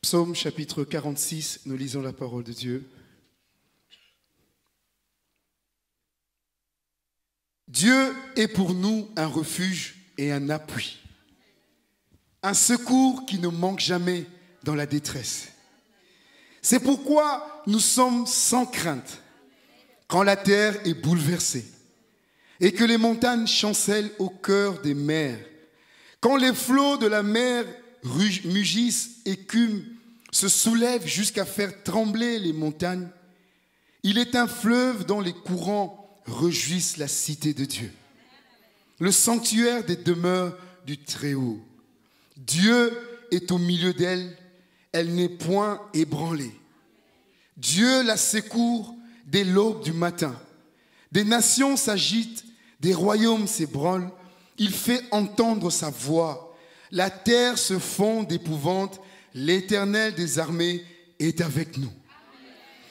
Psaume chapitre 46, nous lisons la parole de Dieu. Dieu est pour nous un refuge et un appui, un secours qui ne manque jamais dans la détresse. C'est pourquoi nous sommes sans crainte quand la terre est bouleversée et que les montagnes chancellent au cœur des mers, quand les flots de la mer mugissent, écument, se soulèvent jusqu'à faire trembler les montagnes. Il est un fleuve dont les courants réjouissent la cité de Dieu, le sanctuaire des demeures du Très-Haut. Dieu est au milieu d'elle, elle n'est point ébranlée. Dieu la secourt dès l'aube du matin. Des nations s'agitent, des royaumes s'ébranlent. Il fait entendre sa voix La terre se fond d'épouvante. L'Éternel des armées est avec nous.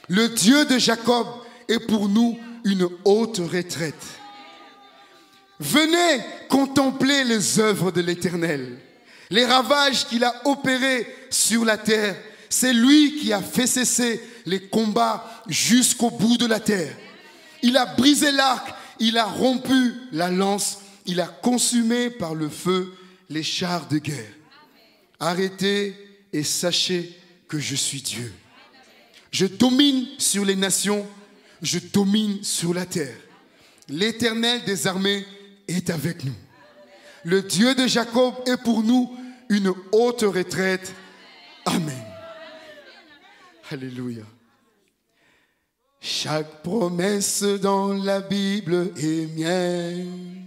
Le Dieu de Jacob est pour nous une haute retraite. Venez contempler les œuvres de l'Éternel, les ravages qu'il a opérés sur la terre. C'est lui qui a fait cesser les combats jusqu'au bout de la terre. Il a brisé l'arc, il a rompu la lance, il a consumé par le feu les chars de guerre. Arrêtez et sachez que je suis Dieu. Je domine sur les nations, je domine sur la terre. L'Éternel des armées est avec nous. Le Dieu de Jacob est pour nous une haute retraite. Amen. Alléluia. Chaque promesse dans la Bible est mienne.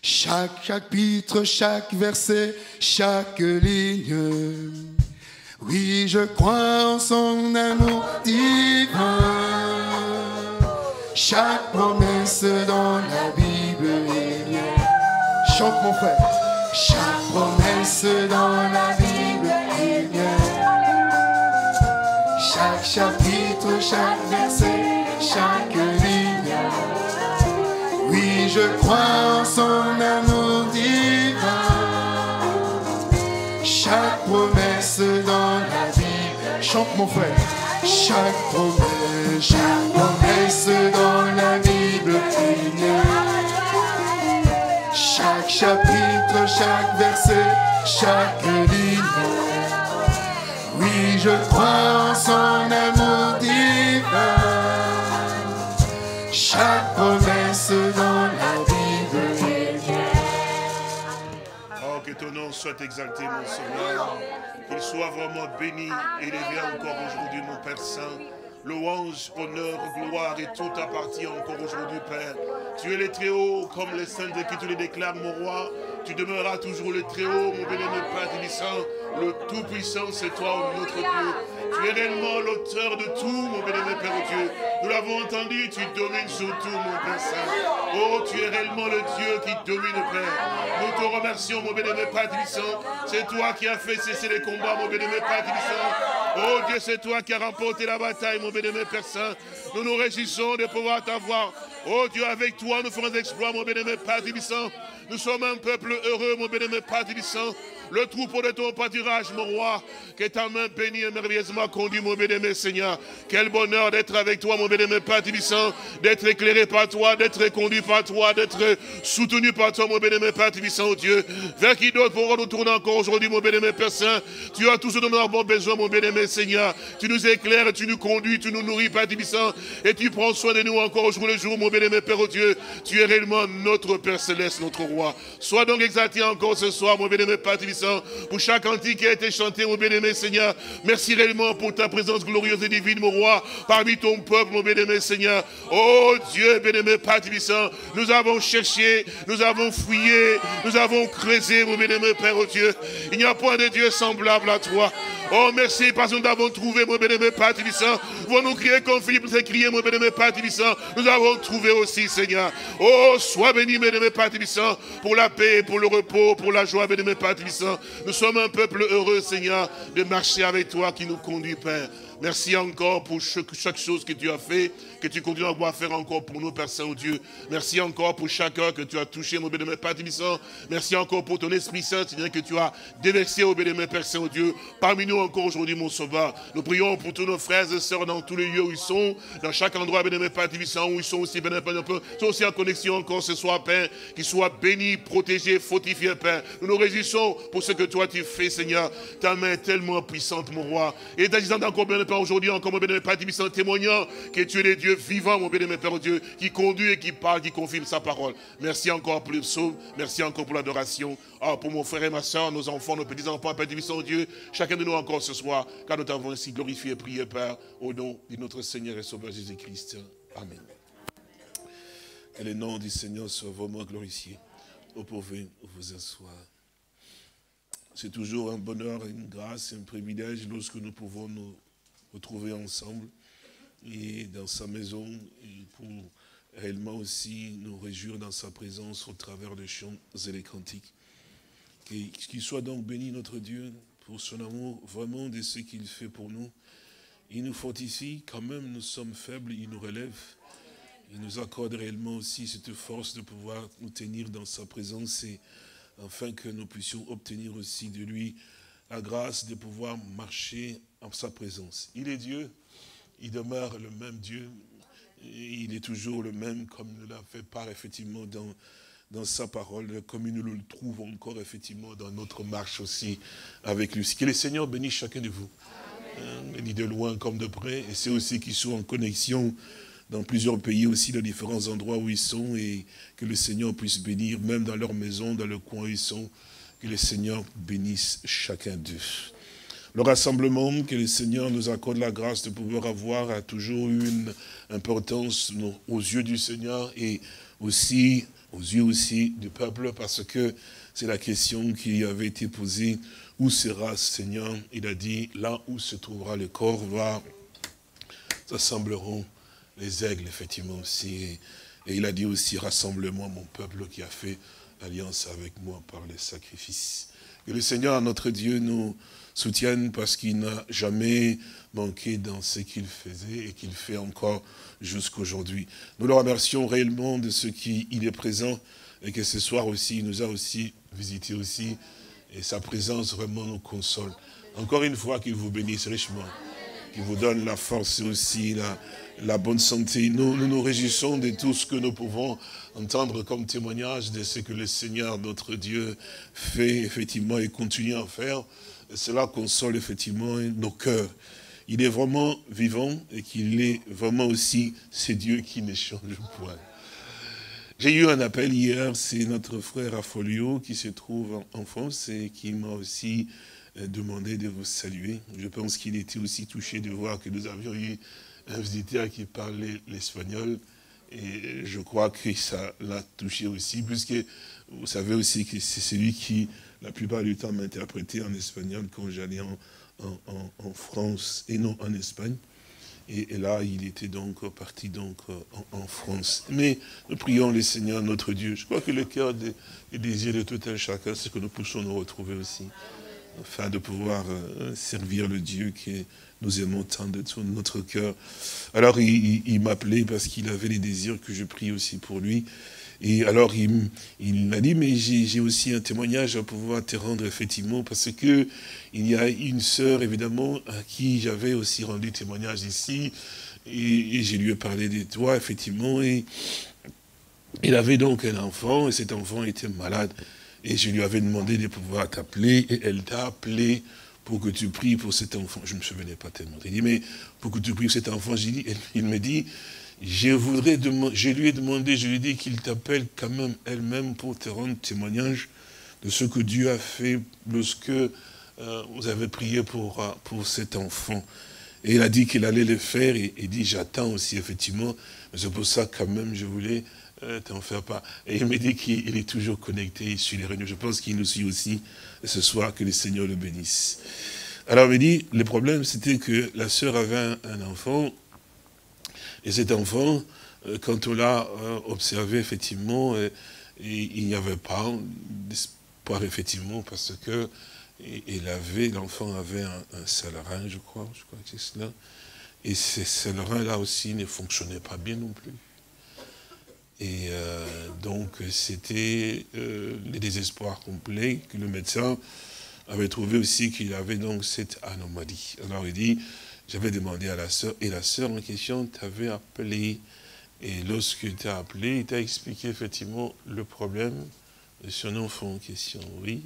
Chaque chapitre, chaque verset, chaque ligne. Oui, je crois en son amour divin. Chaque promesse dans la Bible est mienne. Chante mon frère. Chaque promesse dans la Bible est mienne. Chaque chapitre, chaque verset, chaque ligne. Oui, je crois en son amour divin. Chaque promesse dans la Bible. Chante mon frère. Chaque promesse dans la Bible est mienne. Chaque chapitre, chaque verset, chaque ligne. Oui, je crois en son amour divin. Chaque promesse dans la Bible est mienne. Oh, que ton nom soit exalté, mon Seigneur. Qu'il soit vraiment béni et élevé encore aujourd'hui, mon Père Saint. Louange, honneur, gloire et tout appartient encore aujourd'hui, Père. Tu es le Très-Haut, comme les saints de qui tu les déclares, mon roi. Tu demeureras toujours le Très-Haut, mon bénémoine Père Tébissant. Le Tout-Puissant, c'est toi, notre Dieu. Tu es réellement l'auteur de tout, mon bénémoine Père Dieu. Nous l'avons entendu, tu domines sur tout, mon Père Saint. Oh, tu es réellement le Dieu qui domine, Père. Nous te remercions, mon bénémoine Père Tébissant. C'est toi qui as fait cesser les combats, mon bénémoine Père Tébissant. Oh Dieu, c'est toi qui as remporté la bataille, mon bénémoine Père Saint. Nous nous réjouissons de pouvoir t'avoir. Oh Dieu, avec toi, nous ferons des exploits, mon bénémoine Père Tébissant. Nous sommes un peuple heureux, mon bénémoine Père Tébissant. Le troupeau de ton pâturage, mon roi, que ta main bénie et merveilleusement conduit, mon bénémoine Seigneur. Quel bonheur d'être avec toi, mon bénémoine Père Tébissant, d'être éclairé par toi, d'être conduit par toi, d'être soutenu par toi, mon bénémoine Père Tébissant, oh Dieu. Vers qui d'autre pourra nous tourner encore aujourd'hui, mon bénémoine Père Saint. Tu as tout ce dont nous avons besoin, mon bénémoine Seigneur. Tu nous éclaires, tu nous conduis, tu nous nourris, Père Tébissant, et tu prends soin de nous encore au jour le jour, mon bénémoine Père, oh Dieu. Tu es réellement notre Père Céleste, notre Roi. Sois donc exalté encore ce soir, mon bénémoine Père Tébissant, pour chaque cantique qui a été chanté, mon bénémoine Seigneur. Merci réellement pour ta présence glorieuse et divine, mon roi, parmi ton peuple, mon bénémoine Seigneur. Oh Dieu, bénémoine Père Tébissant, nous avons cherché, nous avons fouillé, nous avons creusé, mon bénémoine Père, oh Dieu. Il n'y a point de Dieu semblable à toi. Oh merci parce que nous avons trouvé, mon bénémoine Père Tébissant. Vous nous crier comme Philippe s'est crié, mon bénémoine Père Tébissant. Nous avons trouvé aussi, Seigneur. Oh, sois béni, bénémoine Père Tébissant, pour la paix, pour le repos, pour la joie, bénémoine Père Tébissant. Nous sommes un peuple heureux, Seigneur, de marcher avec toi qui nous conduit, Père. Merci encore pour chaque chose que tu as fait, que tu continues à faire encore pour nous, Père Saint-Dieu. Merci encore pour chacun que tu as touché, mon bénémoine Père Tébissant. Merci encore pour ton Esprit Saint, Seigneur, que tu as déversé au bénémoine Père Saint-Dieu. Parmi nous encore aujourd'hui, mon Sauveur. Nous prions pour tous nos frères et sœurs dans tous les lieux où ils sont, dans chaque endroit, bénémoine Père Tébissant, où ils sont aussi, bénémoine Père, ils sont aussi en connexion encore ce soir, Père, qu'ils soient bénis, protégés, fortifiés, Père. Nous nous réjouissons pour ce que toi tu fais, Seigneur. Ta main est tellement puissante, mon roi. Et t'agissant encore, bénémoine Père, aujourd'hui, encore, mon bénémoine Père Tébissant, témoignant que tu es le Dieu vivant, mon bénémoine Père Dieu, qui conduit et qui parle, qui confirme sa parole. Merci encore pour le psaume, merci encore pour l'adoration. Ah, pour mon frère et ma soeur, nos enfants, nos petits-enfants, Père Tébissant, Dieu, chacun de nous encore ce soir, car nous t'avons ainsi glorifié et prié, Père, au nom de notre Seigneur et Sauveur Jésus-Christ. Amen. Que le nom du Seigneur soit vraiment glorifié. Vous pouvez vous asseoir. C'est toujours un bonheur, une grâce, un privilège lorsque nous pouvons nous retrouver ensemble et dans sa maison et pour réellement aussi nous réjouir dans sa présence au travers des chants et des cantiques. Qu'il soit donc béni notre Dieu pour son amour, vraiment de ce qu'il fait pour nous. Il nous fortifie, quand même nous sommes faibles, il nous relève. Il nous accorde réellement aussi cette force de pouvoir nous tenir dans sa présence et afin que nous puissions obtenir aussi de lui la grâce de pouvoir marcher en sa présence. Il est Dieu, il demeure le même Dieu, il est toujours le même comme il l'a fait part effectivement dans sa parole, comme nous le trouvons encore effectivement dans notre marche aussi avec lui. Que le Seigneur bénisse chacun de vous, bénis de loin comme de près, et c'est aussi qu'ils soient en connexion dans plusieurs pays aussi, dans différents endroits où ils sont, et que le Seigneur puisse bénir, même dans leur maison, dans le coin où ils sont, que le Seigneur bénisse chacun d'eux. Le rassemblement, que le Seigneur nous accorde la grâce de pouvoir avoir, a toujours eu une importance aux yeux du Seigneur et aussi aux yeux aussi du peuple, parce que c'est la question qui avait été posée, où sera Seigneur? Il a dit, là où se trouvera le corps, là s'assembleront les aigles, effectivement aussi. Et il a dit aussi, rassemblement, mon peuple qui a fait alliance avec moi par les sacrifices. Que le Seigneur, notre Dieu, nous soutienne parce qu'il n'a jamais manqué dans ce qu'il faisait et qu'il fait encore jusqu'aujourd'hui. Nous le remercions réellement de ce qu'il est présent et que ce soir aussi, il nous a aussi visité aussi. Et sa présence vraiment nous console. Encore une fois, qu'il vous bénisse richement. Qu'il vous donne la force et aussi la bonne santé. Nous nous réjouissons de tout ce que nous pouvons entendre comme témoignage de ce que le Seigneur, notre Dieu, fait effectivement et continue à faire. Et cela console effectivement nos cœurs. Il est vraiment vivant et qu'il est vraiment aussi ce Dieu qui ne change point. J'ai eu un appel hier, c'est notre frère Afolio qui se trouve en France et qui m'a aussi demandé de vous saluer. Je pense qu'il était aussi touché de voir que nous avions eu un visiteur qui parlait l'espagnol et je crois que ça l'a touché aussi, puisque vous savez aussi que c'est celui qui, la plupart du temps, m'interprétait en espagnol quand j'allais en France et non en Espagne. Et là, il était donc parti donc en France. Mais nous prions le Seigneur, notre Dieu. Je crois que le cœur des désirs de tout un chacun, c'est que nous puissions nous retrouver aussi, afin de pouvoir servir le Dieu que nous aimons tant de tout notre cœur. Alors, il m'appelait parce qu'il avait les désirs que je prie aussi pour lui. Et alors, il m'a dit, mais j'ai aussi un témoignage à pouvoir te rendre, effectivement, parce que il y a une sœur, évidemment, à qui j'avais aussi rendu témoignage ici, et je lui ai parlé de toi, effectivement, et il avait donc un enfant, et cet enfant était malade, et je lui avais demandé de pouvoir t'appeler, et elle t'a appelé pour que tu pries pour cet enfant. Je ne me souvenais pas tellement. Il dit, mais pour que tu pries pour cet enfant, il me dit, je lui ai demandé, je lui ai dit qu'il t'appelle quand même elle-même pour te rendre témoignage de ce que Dieu a fait lorsque vous avez prié pour cet enfant. Et il a dit qu'il allait le faire, et il dit, j'attends aussi, effectivement, mais c'est pour ça quand même, je voulais t'en faire pas. Et il me dit qu'il est toujours connecté sur les réunions. Je pense qu'il nous suit aussi ce soir, que le Seigneur le bénisse. Alors il me dit, le problème c'était que la sœur avait un enfant, et cet enfant, quand on l'a observé, effectivement, il n'y avait pas d'espoir, effectivement, parce que l'enfant avait un seul rein, je crois que c'est cela. Et ce seul rein-là aussi ne fonctionnait pas bien non plus. Et donc, c'était le désespoir complet que le médecin avait trouvé aussi qu'il avait donc cette anomalie. Alors, il dit, j'avais demandé à la sœur, et la sœur en question t'avait appelé. Et lorsque tu as appelé, il t'a expliqué effectivement le problème de son enfant en question, oui.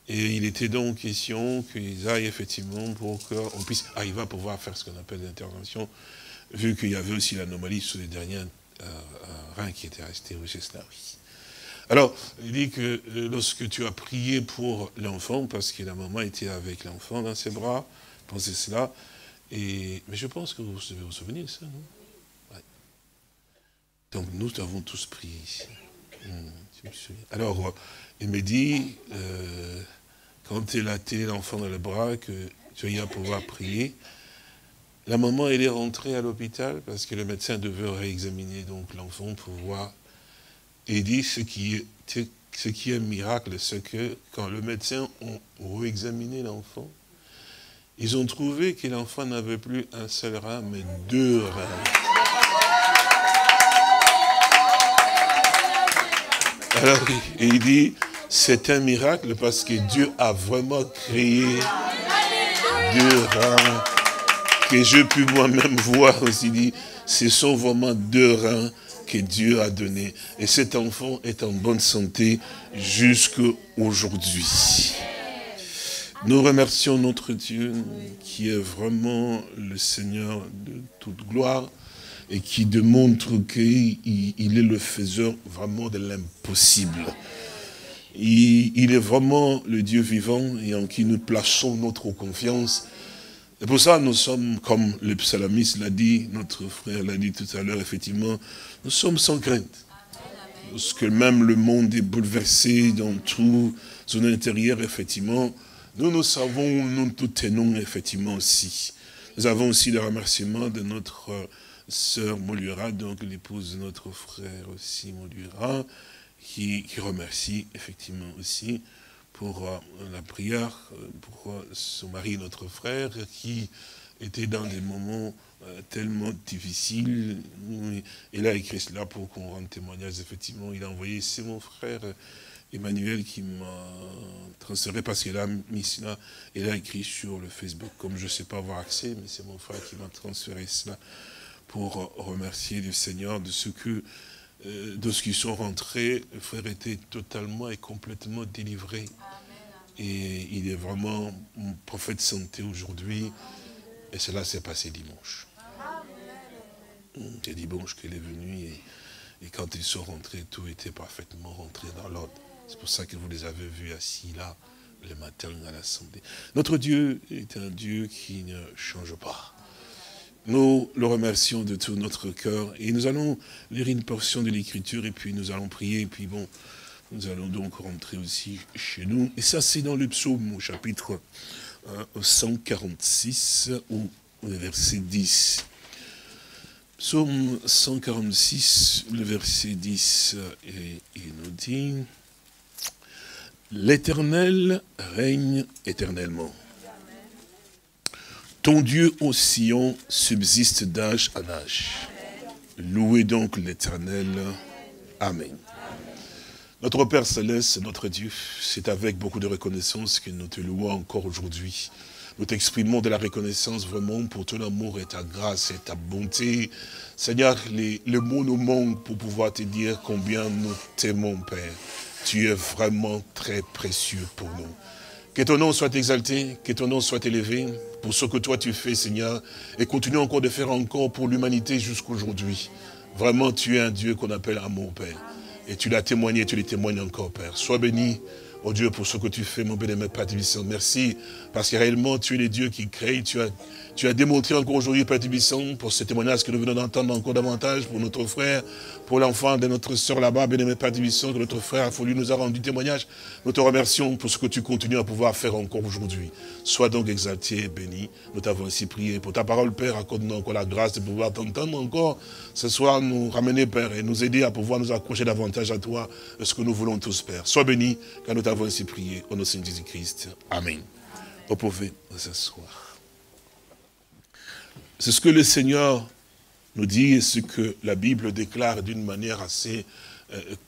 Et il était donc question qu'ils aillent effectivement pour qu'on puisse arriver à pouvoir faire ce qu'on appelle l'intervention, vu qu'il y avait aussi l'anomalie sur les derniers reins qui étaient restés, oui, c'est cela, oui. Alors, il dit que lorsque tu as prié pour l'enfant, parce que la maman était avec l'enfant dans ses bras, pensez cela, mais je pense que vous devez vous souvenir de ça, non? Ouais. Donc nous avons tous prié ici. Je me souviens. Alors, il me dit, quand il a tenu l'enfant dans les bras, que tu as eu à pouvoir prier, la maman, elle est rentrée à l'hôpital parce que le médecin devait réexaminer donc l'enfant pour voir. Et il dit ce qui était ce qui est un miracle, c'est que quand le médecin a réexaminé l'enfant, ils ont trouvé que l'enfant n'avait plus un seul rein, mais 2 reins. Alors, il dit, c'est un miracle parce que Dieu a vraiment créé 2 reins, que j'ai pu moi-même voir aussi. Il dit, ce sont vraiment 2 reins que Dieu a donné. Et cet enfant est en bonne santé jusqu'à aujourd'hui. Nous remercions notre Dieu qui est vraiment le Seigneur de toute gloire et qui démontre qu'il est le faiseur vraiment de l'impossible. Il est vraiment le Dieu vivant et en qui nous plaçons notre confiance. Et pour ça, nous sommes, comme le psalmiste l'a dit, notre frère l'a dit tout à l'heure, effectivement, nous sommes sans crainte. Lorsque même le monde est bouleversé dans tout son intérieur, effectivement, nous savons, nous tout tenons effectivement aussi. Nous avons aussi le remerciement de notre sœur Molura, donc l'épouse de notre frère aussi Molura, qui remercie effectivement aussi pour la prière, pour son mari, notre frère, qui était dans des moments tellement difficiles. Il a écrit cela pour qu'on rende témoignage, effectivement. Il a envoyé, c'est mon frère Emmanuel qui m'a transféré parce qu'il a mis cela, il a écrit sur le Facebook, comme je ne sais pas avoir accès, mais c'est mon frère qui m'a transféré cela pour remercier le Seigneur de ce qu'ils sont rentrés. Le frère était totalement et complètement délivré. Et il est vraiment un prophète de santé aujourd'hui. Et cela s'est passé dimanche. C'est dimanche qu'il est venu et quand ils sont rentrés, tout était parfaitement rentré dans l'ordre. C'est pour ça que vous les avez vus assis là, le matin à l'Assemblée. Notre Dieu est un Dieu qui ne change pas. Nous le remercions de tout notre cœur. Et nous allons lire une portion de l'Écriture et puis nous allons prier. Et puis bon, nous allons donc rentrer aussi chez nous. Et ça, c'est dans le psaume au chapitre 146 ou le verset 10. Psaume 146, le verset 10, et il nous dit... L'Éternel règne éternellement. Ton Dieu ô Sion subsiste d'âge en âge. Louez donc l'Éternel. Amen. Notre Père Céleste, notre Dieu, c'est avec beaucoup de reconnaissance que nous te louons encore aujourd'hui. Nous t'exprimons de la reconnaissance vraiment pour ton amour et ta grâce et ta bonté. Seigneur, les mots nous manquent pour pouvoir te dire combien nous t'aimons, Père. Tu es vraiment très précieux pour nous. Que ton nom soit exalté, que ton nom soit élevé pour ce que toi tu fais, Seigneur, et continue encore de faire encore pour l'humanité jusqu'aujourd'hui. Vraiment, tu es un Dieu qu'on appelle amour, Père. Et tu l'as témoigné, tu le témoignes encore, Père. Sois béni, oh Dieu, pour ce que tu fais, mon bien-aimé Père Tibissant. Merci, parce que réellement, tu es le Dieu qui crée. Tu as démontré encore aujourd'hui, Père Tibissant, pour ce témoignage que nous venons d'entendre encore davantage, pour notre frère, pour l'enfant de notre sœur là-bas, bien-aimé Père Tibissant, que notre frère Folie nous a rendu témoignage. Nous te remercions pour ce que tu continues à pouvoir faire encore aujourd'hui. Sois donc exalté et béni. Nous t'avons ainsi prié. Pour ta parole, Père, accorde-nous encore la grâce de pouvoir t'entendre encore ce soir, nous ramener, Père, et nous aider à pouvoir nous accrocher davantage à toi, ce que nous voulons tous, Père. Sois béni, car nous t'avons ainsi prié. Au nom de Seigneur Jésus-Christ. Amen. Vous pouvez vous asseoir. C'est ce que le Seigneur nous dit et ce que la Bible déclare d'une manière assez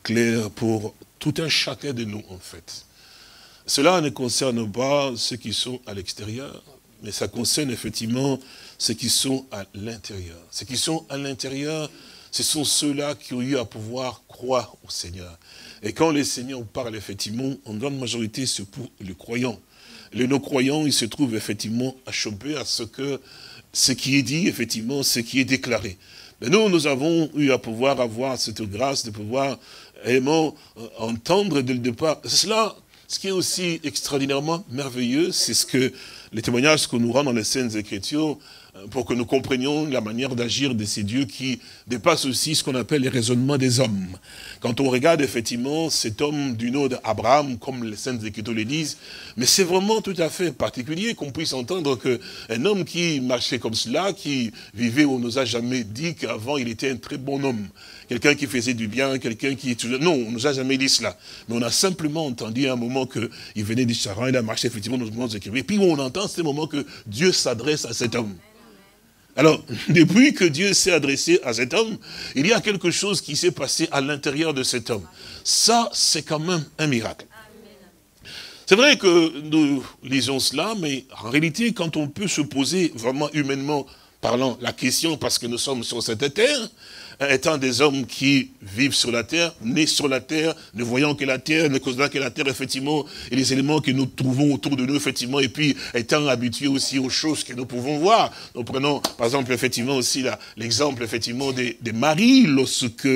claire pour tout un chacun de nous, en fait. Cela ne concerne pas ceux qui sont à l'extérieur, mais ça concerne effectivement ceux qui sont à l'intérieur. Ceux qui sont à l'intérieur, ce sont ceux-là qui ont eu à pouvoir croire au Seigneur. Et quand le Seigneur parle, effectivement, en grande majorité, c'est pour les croyants. Les non-croyants, ils se trouvent effectivement achoppés à ce qui est dit, effectivement, ce qui est déclaré. Mais nous avons eu à pouvoir avoir cette grâce de pouvoir vraiment entendre dès le départ. C'est cela, ce qui est aussi extraordinairement merveilleux, c'est ce que les témoignages que nous rendons dans les Saintes Écritures, pour que nous comprenions la manière d'agir de ces dieux qui dépassent aussi ce qu'on appelle les raisonnements des hommes. Quand on regarde effectivement cet homme du nom d'Abraham, comme les Saintes Écritures le disent, mais c'est vraiment tout à fait particulier qu'on puisse entendre qu'un homme qui marchait comme cela, qui vivait, on ne nous a jamais dit qu'avant il était un très bon homme. Quelqu'un qui faisait du bien, quelqu'un qui... Non, on ne nous a jamais dit cela. Mais on a simplement entendu à un moment qu'il venait du Charan, il a marché effectivement dans le monde écrits. Et puis on entend, c'est le moment que Dieu s'adresse à cet homme. Alors, depuis que Dieu s'est adressé à cet homme, il y a quelque chose qui s'est passé à l'intérieur de cet homme. Ça, c'est quand même un miracle. C'est vrai que nous lisons cela, mais en réalité, quand on peut se poser vraiment humainement parlant la question, parce que nous sommes sur cette terre, étant des hommes qui vivent sur la terre, nés sur la terre, ne voyant que la terre, ne considérant que la terre, effectivement, et les éléments que nous trouvons autour de nous, effectivement, et puis étant habitués aussi aux choses que nous pouvons voir. Nous prenons, par exemple, effectivement, aussi l'exemple, effectivement, des maris, lorsque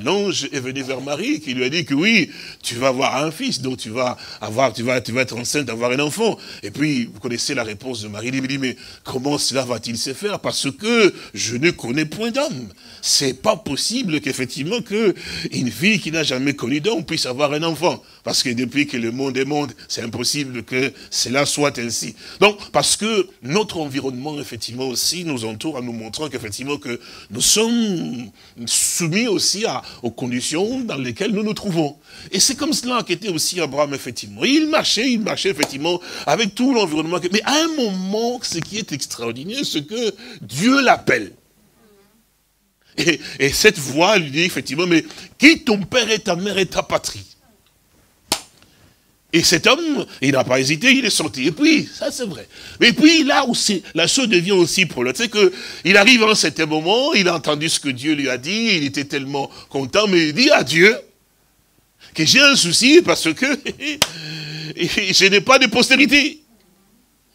l'ange est venu vers Marie, qui lui a dit que oui, tu vas avoir un fils, donc tu vas être enceinte, avoir un enfant. Et puis, vous connaissez la réponse de Marie, il lui dit, mais comment cela va-t-il se faire? Parce que je ne connais point d'homme. C'est pas possible qu'effectivement une fille qui n'a jamais connu d'homme puisse avoir un enfant. Parce que depuis que le monde est monde, c'est impossible que cela soit ainsi. Donc, parce que notre environnement, effectivement, aussi nous entoure en nous montrant qu'effectivement que nous sommes soumis aussi aux conditions dans lesquelles nous nous trouvons. Et c'est comme cela qu'était aussi Abraham, effectivement. Il marchait, effectivement, avec tout l'environnement. Mais à un moment, ce qui est extraordinaire, c'est que Dieu l'appelle. Et cette voix lui dit, effectivement, mais quitte ton père et ta mère et ta patrie. Et cet homme, il n'a pas hésité, il est sorti. Et puis, ça c'est vrai. Mais puis là où la chose devient aussi problématique, c'est qu'il arrive à un certain moment, il a entendu ce que Dieu lui a dit, il était tellement content, mais il dit à Dieu que j'ai un souci parce que je n'ai pas de postérité.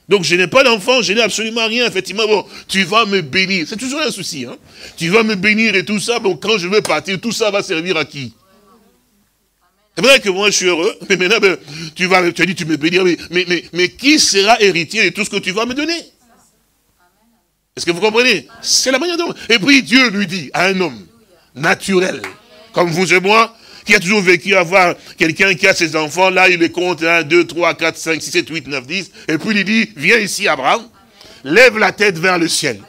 Donc je n'ai pas d'enfant, je n'ai absolument rien. Effectivement, bon, tu vas me bénir. C'est toujours un souci, hein. Tu vas me bénir et tout ça, bon, quand je vais partir, tout ça va servir à qui? C'est vrai que moi je suis heureux, mais maintenant, ben, tu as dit tu me béniras, mais qui sera héritier de tout ce que tu vas me donner? Est-ce que vous comprenez? C'est la manière dont... Et puis Dieu lui dit à un homme naturel, comme vous et moi, qui a toujours vécu avoir quelqu'un qui a ses enfants, là il les compte 1, 2, 3, 4, 5, 6, 7, 8, 9, 10, et puis il dit, viens ici Abraham, lève la tête vers le ciel.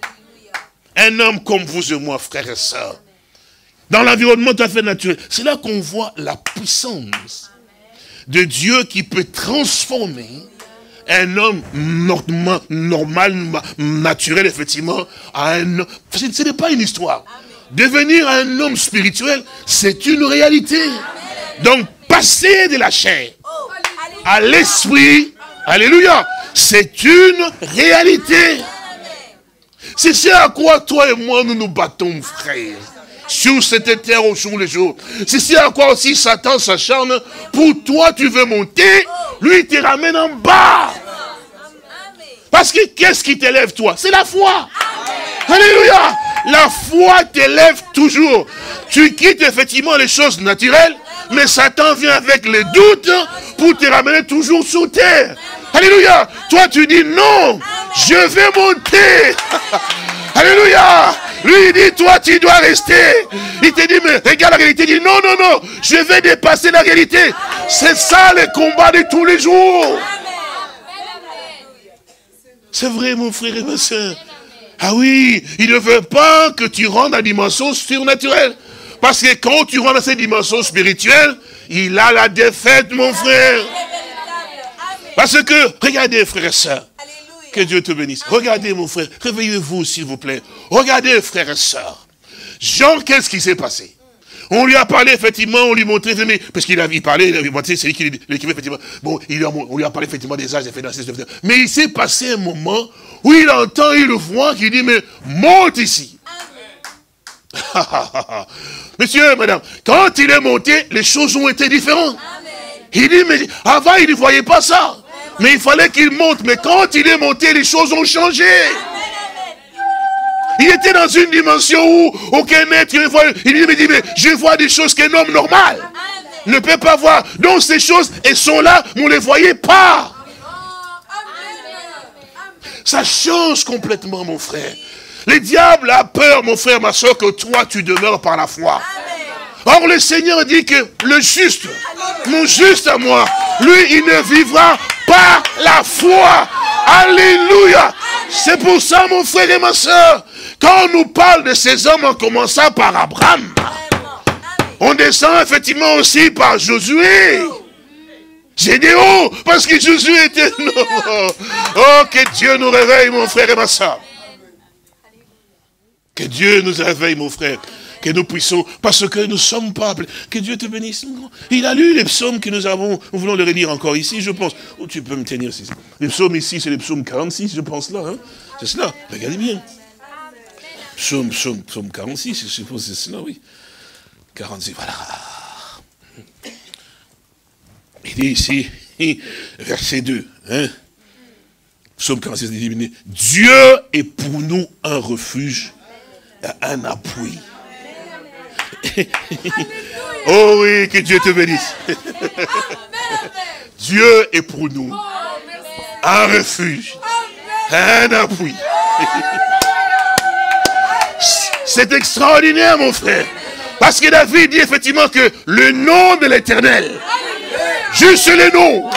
Un homme comme vous et moi, frères et sœurs, dans l'environnement tout à fait naturel, c'est là qu'on voit la puissance de Dieu qui peut transformer un homme normal, naturel, effectivement, à un homme. Ce n'est pas une histoire. Devenir un homme spirituel, c'est une réalité. Donc, passer de la chair à l'esprit, alléluia, c'est une réalité. C'est ce à quoi toi et moi nous nous battons, frères. Sur cette terre au jour le jour. C'est ce à quoi aussi Satan s'acharne. Pour toi, tu veux monter, lui, il te ramène en bas. Parce que qu'est-ce qui t'élève, toi? C'est la foi. Alléluia. La foi t'élève toujours. Tu quittes effectivement les choses naturelles, mais Satan vient avec les doutes pour te ramener toujours sur terre. Alléluia. Toi, tu dis non, je vais monter. Alléluia. Lui, il dit, toi, tu dois rester. Il te dit, mais regarde la réalité. Il dit, non, non, non, je vais dépasser la réalité. C'est ça le combat de tous les jours. C'est vrai, mon frère et ma soeur. Ah oui, il ne veut pas que tu rentres dans la dimension surnaturelle. Parce que quand tu rentres dans cette dimension spirituelle, il a la défaite, mon frère. Parce que, regardez, frères et sœurs, que Dieu te bénisse. Regardez, mon frère, réveillez-vous, s'il vous plaît. Regardez, frères et sœurs. Jean, qu'est-ce qui s'est passé? On lui a parlé, effectivement, on lui montrait, parce qu'il avait parlé, c'est lui qui l'écrivait, effectivement. Bon, on lui a parlé, effectivement, des âges, des faits, mais il s'est passé un moment où il entend, il le voit, qui dit, mais monte ici. Monsieur, madame, quand il est monté, les choses ont été différentes. Il dit, mais avant, il ne voyait pas ça. Mais il fallait qu'il monte. Mais quand il est monté, les choses ont changé. Il était dans une dimension où aucun être ne voit. Il dit, mais je vois des choses qu'un homme normal ne peut pas voir. Donc ces choses, elles sont là, mais on ne les voyait pas. ça change complètement, mon frère. Le diable a peur, mon frère, ma soeur, que toi, tu demeures par la foi. Or, le Seigneur dit que le juste, mon juste à moi, lui, il ne vivra par la foi. Alléluia. C'est pour ça, mon frère et ma soeur, quand on nous parle de ces hommes, en commençant par Abraham, on descend effectivement aussi par Josué. Gédéon, parce que Josué était... Oh, que Dieu nous réveille, mon frère et ma soeur. Que Dieu nous réveille, mon frère. Que nous puissions, parce que nous ne sommes pas appelés. Que Dieu te bénisse. Il a lu les psaumes que nous avons. Nous voulons les relire encore ici, je pense. Oh, tu peux me tenir ici. Les psaumes ici, c'est les psaumes 46, je pense là. Hein? C'est cela. Regardez bien. Psaume 46, je suppose c'est cela, oui. 46, voilà. Il dit ici, verset 2. Hein? Psaume 46, il dit, Dieu est pour nous un refuge, un appui. Oh oui, que Dieu te bénisse. Dieu est pour nous un refuge, un appui. C'est extraordinaire, mon frère. Parce que David dit effectivement que le nom de l'Éternel, juste les noms.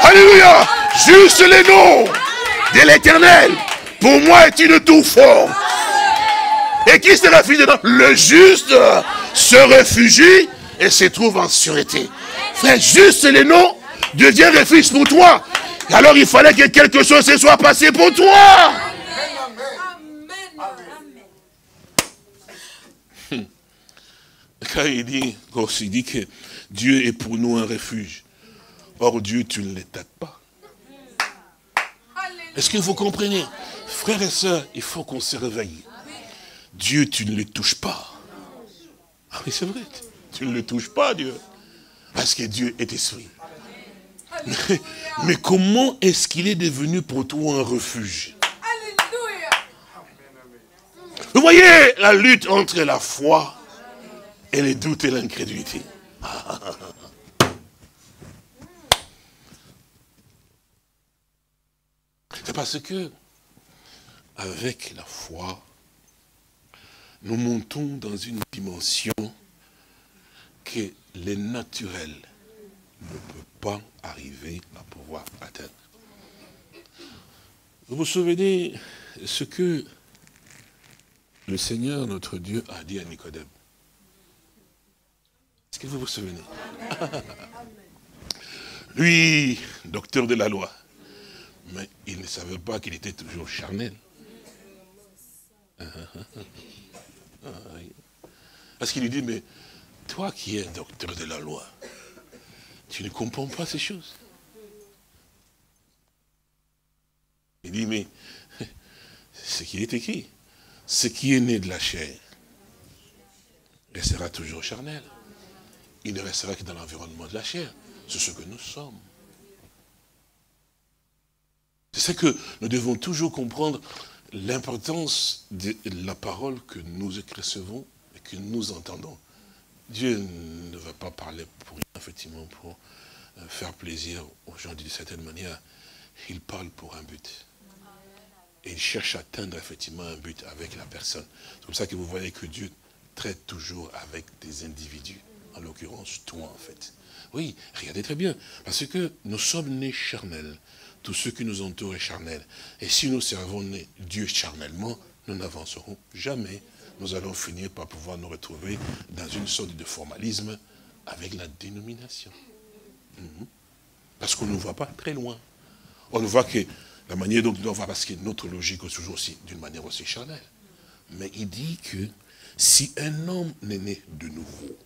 Alléluia. Juste les noms de l'Éternel, pour moi, est une tour forte. Et qui se réfugie dedans? Le juste se réfugie et se trouve en sûreté. Frère, juste les noms devient refuge pour toi. Et alors il fallait que quelque chose se soit passé pour toi. Quand il dit que Dieu est pour nous un refuge. Or Dieu, tu ne l'attaques pas. Est-ce que vous comprenez? Frères et sœurs, il faut qu'on se réveille. Dieu, tu ne le touches pas. Ah oui, c'est vrai. Tu ne le touches pas, Dieu. Parce que Dieu est esprit. Mais comment est-ce qu'il est devenu pour toi un refuge? Vous voyez la lutte entre la foi et les doutes et l'incrédulité. C'est parce que, avec la foi, nous montons dans une dimension que le naturel ne peut pas arriver à pouvoir atteindre. Vous vous souvenez ce que le Seigneur, notre Dieu, a dit à Nicodème? Est-ce que vous vous souvenez? Lui, docteur de la loi, mais il ne savait pas qu'il était toujours charnel. Parce qu'il lui dit, mais toi qui es docteur de la loi, tu ne comprends pas ces choses. Il dit, mais ce qui est écrit, ce qui est né de la chair restera toujours charnel. Il ne restera que dans l'environnement de la chair. C'est ce que nous sommes. C'est ce que nous devons toujours comprendre, l'importance de la parole que nous recevons et que nous entendons. Dieu ne va pas parler pour rien, effectivement, pour faire plaisir aux gens d'une certaine manière. Il parle pour un but. Et il cherche à atteindre effectivement un but avec la personne. C'est comme ça que vous voyez que Dieu traite toujours avec des individus. En l'occurrence, toi, en fait. Oui, regardez très bien. Parce que nous sommes nés charnels. Tout ce qui nous entoure est charnel. Et si nous servons Dieu charnellement, nous n'avancerons jamais. Nous allons finir par pouvoir nous retrouver dans une sorte de formalisme avec la dénomination. Parce qu'on ne voit pas très loin. On voit que la manière dont on va, parce que notre logique est toujours aussi d'une manière aussi charnelle. Mais il dit que si un homme n'est né de nouveau,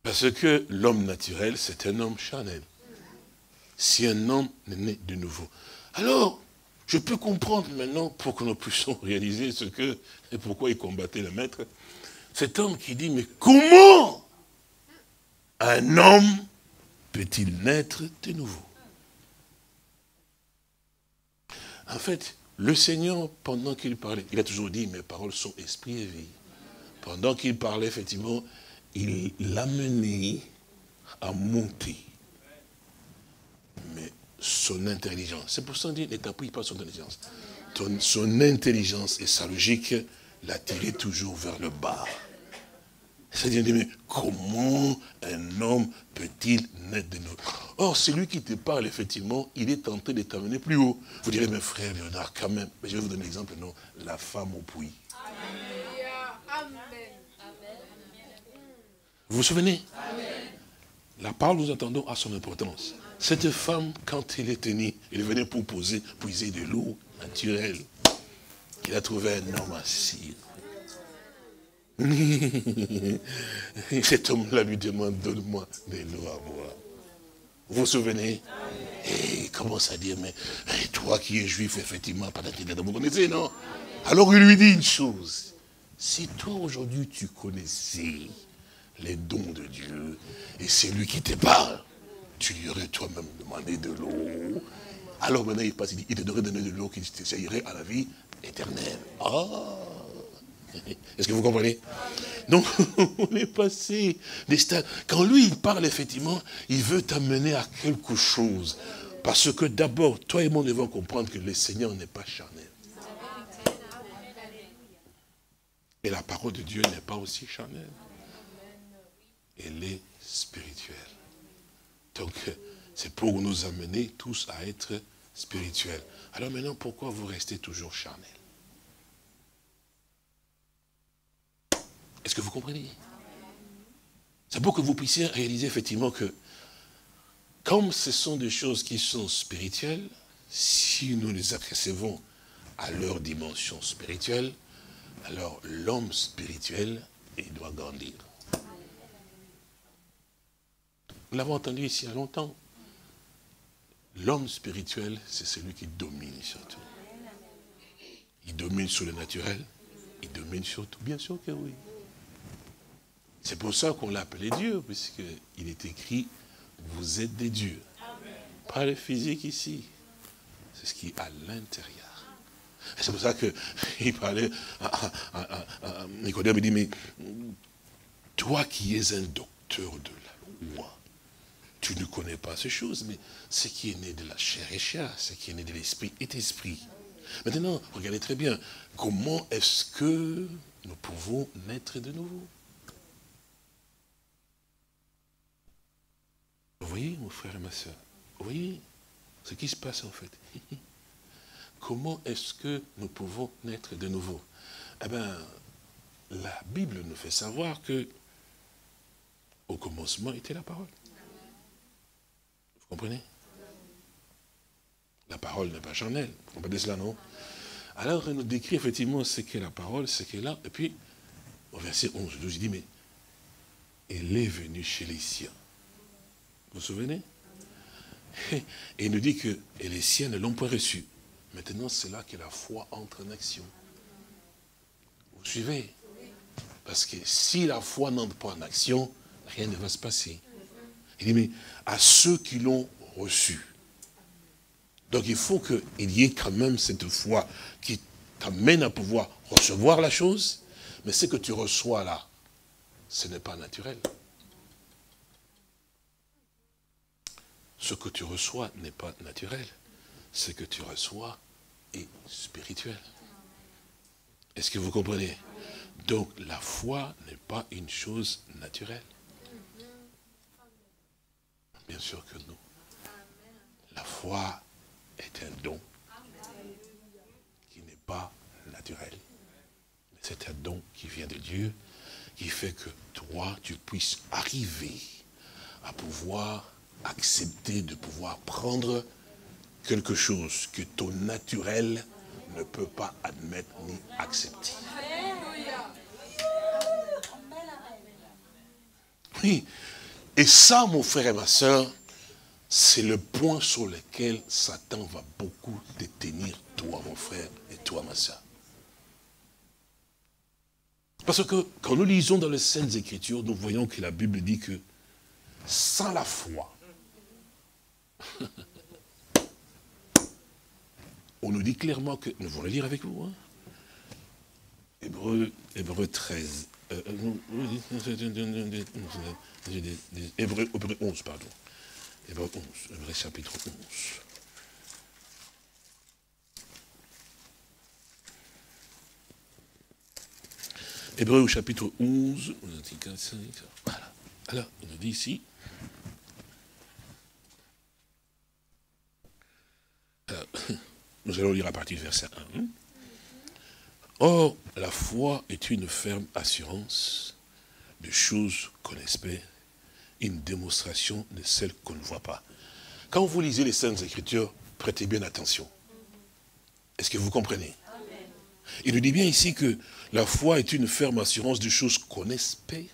parce que l'homme naturel, c'est un homme charnel. Si un homme n'est né de nouveau. Alors, je peux comprendre maintenant pour que nous puissions réaliser ce que, et pourquoi il combattait le maître. Cet homme qui dit, mais comment un homme peut-il naître de nouveau? En fait, le Seigneur, pendant qu'il parlait, il a toujours dit, mes paroles sont esprit et vie. Pendant qu'il parlait, effectivement, il l'amenait à monter mais son intelligence. C'est pour ça qu'on dit, ne t'appuie pas sur son intelligence. Son intelligence et sa logique l'attirer toujours vers le bas. C'est-à-dire, mais comment un homme peut-il naître de nouveau? Or, celui qui te parle, effectivement, il est tenté de t'amener plus haut. Vous direz, mes frères, Léonard, quand même. Mais je vais vous donner l'exemple, non, la femme au puits. Amen. Vous vous souvenez? Amen. La parole, nous attendons à son importance. Cette femme, quand elle est tenue, elle venait pour puiser de l'eau naturelle. Il a trouvé un homme assis. Cet homme-là lui demande, donne-moi de l'eau à boire. Vous vous souvenez? Et il commence à dire, mais toi qui es juif, effectivement, vous connaissez, non? Alors il lui dit une chose. Si toi aujourd'hui tu connaissais les dons de Dieu, et c'est lui qui te parle, tu lui aurais toi-même demandé de l'eau. Alors maintenant il passe, il te devrait donner de l'eau qui te irait à la vie éternelle. Ah! Est-ce que vous comprenez? Donc, on est passé des stades. Quand lui, il parle, effectivement, il veut t'amener à quelque chose. Parce que d'abord, toi et moi devons comprendre que le Seigneur n'est pas charnel. Et la parole de Dieu n'est pas aussi charnelle. Elle est spirituelle. Donc, c'est pour nous amener tous à être spirituels. Alors maintenant, pourquoi vous restez toujours charnel? Est-ce que vous comprenez? C'est pour que vous puissiez réaliser effectivement que, comme ce sont des choses qui sont spirituelles, si nous les apercevons à leur dimension spirituelle, alors l'homme spirituel, il doit grandir. Nous l'avons entendu ici il y a longtemps. L'homme spirituel, c'est celui qui domine surtout. Il domine sur le naturel, il domine sur tout. Bien sûr que oui. C'est pour ça qu'on l'a appelé Dieu, puisqu'il est écrit, vous êtes des dieux. Pas le physique ici. C'est ce qui est à l'intérieur. Et c'est pour ça qu'il parlait à Nicodème, il dit, mais toi qui es un docteur de la loi, tu ne connais pas ces choses, mais ce qui est né de la chair est chair, ce qui est né de l'esprit est esprit. Maintenant, regardez très bien, comment est-ce que nous pouvons naître de nouveau? Vous voyez, mon frère et ma soeur, vous voyez ce qui se passe en fait. Comment est-ce que nous pouvons naître de nouveau? Eh bien, la Bible nous fait savoir que au commencement était la parole. Vous comprenez? La parole n'est pas charnelle. Vous comprenez cela, non? Alors, elle nous décrit effectivement ce qu'est la parole, ce qu'est là. Et puis, au verset 11, 12, il dit, mais elle est venue chez les siens. Vous vous souvenez? Et il nous dit que et les siens ne l'ont pas reçu. Maintenant, c'est là que la foi entre en action. Vous suivez? Parce que si la foi n'entre pas en action, rien ne va se passer. Il dit, mais à ceux qui l'ont reçu. Donc il faut qu'il y ait quand même cette foi qui t'amène à pouvoir recevoir la chose, mais ce que tu reçois là, ce n'est pas naturel. Ce que tu reçois n'est pas naturel. Ce que tu reçois est spirituel. Est-ce que vous comprenez? Donc la foi n'est pas une chose naturelle. Bien sûr que non. La foi est un don qui n'est pas naturel. C'est un don qui vient de Dieu, qui fait que toi, tu puisses arriver à pouvoir accepter de pouvoir prendre quelque chose que ton naturel ne peut pas admettre ni accepter. Oui, et ça, mon frère et ma soeur, c'est le point sur lequel Satan va beaucoup te tenir, toi, mon frère, et toi, ma soeur. Parce que quand nous lisons dans les Saintes Écritures, nous voyons que la Bible dit que sans la foi, on nous dit clairement que, nous allons le lire avec vous, hein, Hébreux 13, Hébreux 11, pardon. Hébreux 11, Hébreux chapitre 11. Hébreux au chapitre 11, voilà. Alors, il nous dit ici, alors, nous allons lire à partir du verset 1. Or, la foi est une ferme assurance de choses qu'on espère, une démonstration de celles qu'on ne voit pas. Quand vous lisez les Saintes Écritures, prêtez bien attention. Est-ce que vous comprenez? Il nous dit bien ici que la foi est une ferme assurance de choses qu'on espère.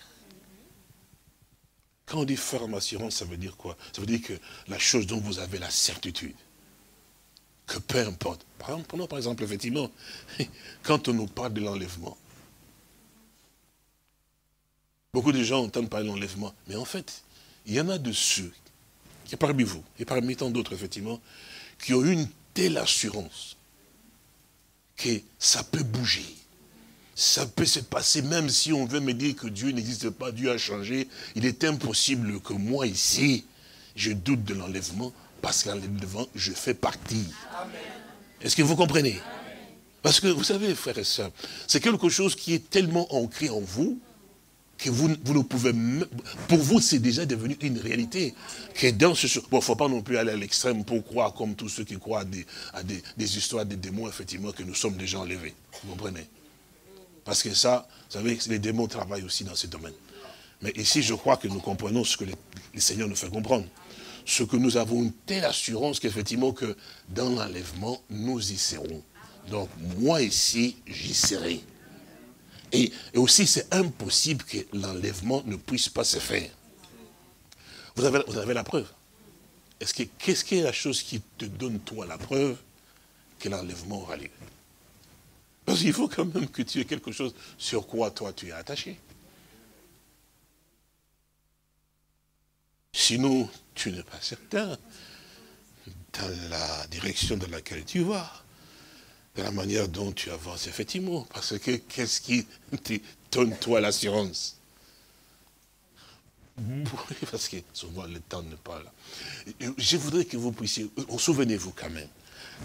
Quand on dit ferme assurance, ça veut dire quoi? Ça veut dire que la chose dont vous avez la certitude, que peu importe. Prenons par exemple, effectivement, quand on nous parle de l'enlèvement, beaucoup de gens entendent parler de l'enlèvement, mais en fait, il y en a de ceux, qui est parmi vous, et parmi tant d'autres, effectivement, qui ont une telle assurance que ça peut bouger. Ça peut se passer, même si on veut me dire que Dieu n'existe pas, Dieu a changé. Il est impossible que moi, ici, je doute de l'enlèvement, parce qu'en l'enlèvement, je fais partie. Est-ce que vous comprenez? Parce que, vous savez, frères et sœurs, c'est quelque chose qui est tellement ancré en vous, que vous ne pouvez même, pour vous c'est déjà devenu une réalité, que dans ce, bon, il ne faut pas non plus aller à l'extrême pour croire comme tous ceux qui croient à des histoires des démons, effectivement, que nous sommes déjà enlevés, vous comprenez? Parce que ça, vous savez, les démons travaillent aussi dans ce domaine. Mais ici, je crois que nous comprenons ce que les Seigneurs nous fait comprendre. Ce que nous avons une telle assurance qu'effectivement, que dans l'enlèvement, nous y serons. Donc, moi ici, j'y serai. Et aussi, c'est impossible que l'enlèvement ne puisse pas se faire. Vous avez la preuve. Qu'est-ce qui est la chose qui te donne, toi, la preuve que l'enlèvement aura lieu? Parce qu'il faut quand même que tu aies quelque chose sur quoi, toi, tu es attaché. Sinon, tu n'es pas certain dans la direction dans laquelle tu vas. De la manière dont tu avances, effectivement. Parce que qu'est-ce qui te donne, toi, l'assurance? Parce que souvent, le temps n'est pas là. Je voudrais que vous puissiez, souvenez-vous quand même,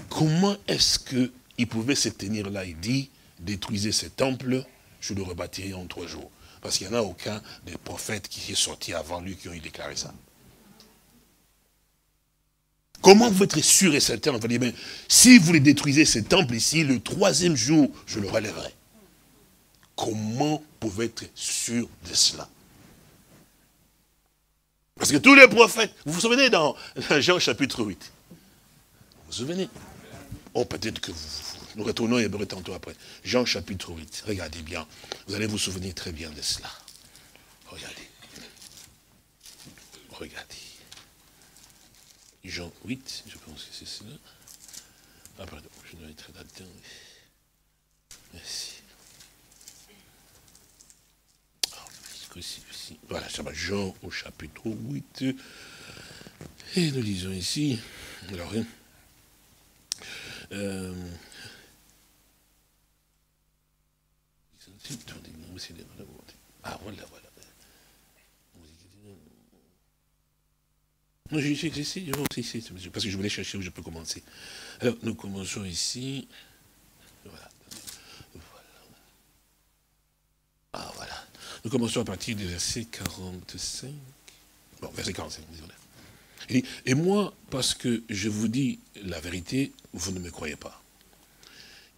comment est-ce qu'il pouvait se tenir là? Il dit, détruisez ce temple, je le rebâtirai en 3 jours. Parce qu'il n'y en a aucun des prophètes qui est sorti avant lui qui ont déclaré ça. Comment vous être sûr et certain, on va dire, ben, si vous les détruisez ce temple ici, le 3e jour, je le relèverai. Comment pouvez être sûr de cela? Parce que tous les prophètes, vous vous souvenez dans Jean chapitre 8? Vous vous souvenez? Oh, peut-être que nous retournons et Hébreux tantôt après. Jean chapitre 8, regardez bien. Vous allez vous souvenir très bien de cela. Regardez. Regardez. Jean 8, je pense que c'est cela. Ah pardon, je dois être là-dedans. Merci. Voilà, ça va, Jean au chapitre 8. Et nous lisons ici. Alors, ah, voilà. Non, parce que je voulais chercher où je peux commencer. Alors, nous commençons ici. Voilà. Ah, voilà. Nous commençons à partir du verset 45. Bon, verset 45, désolé. Il dit, et moi, parce que je vous dis la vérité, vous ne me croyez pas.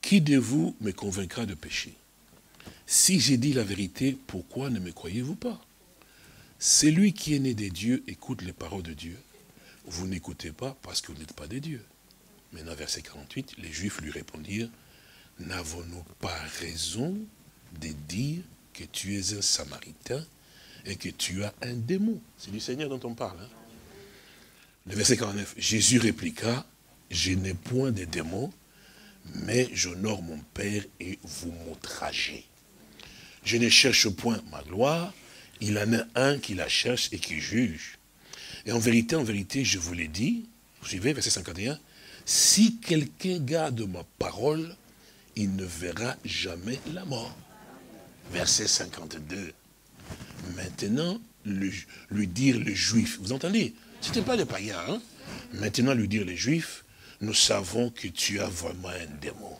Qui de vous me convaincra de péché? Si j'ai dit la vérité, pourquoi ne me croyez-vous pas? Celui qui est né des dieux écoute les paroles de Dieu. Vous n'écoutez pas parce que vous n'êtes pas des dieux. Maintenant, verset 48, les Juifs lui répondirent, n'avons-nous pas raison de dire que tu es un Samaritain et que tu as un démon? C'est du Seigneur dont on parle. Hein? Le verset 49, Jésus répliqua, je n'ai point de démon, mais j'honore mon Père et vous m'outragez. Je ne cherche point ma gloire, il en a un qui la cherche et qui juge. Et en vérité, je vous l'ai dit, vous suivez, verset 51, si quelqu'un garde ma parole, il ne verra jamais la mort. Verset 52, maintenant, lui dire les Juifs. Vous entendez? Ce n'était pas les païens. Hein? Maintenant, lui dire les Juifs, nous savons que tu as vraiment un démon.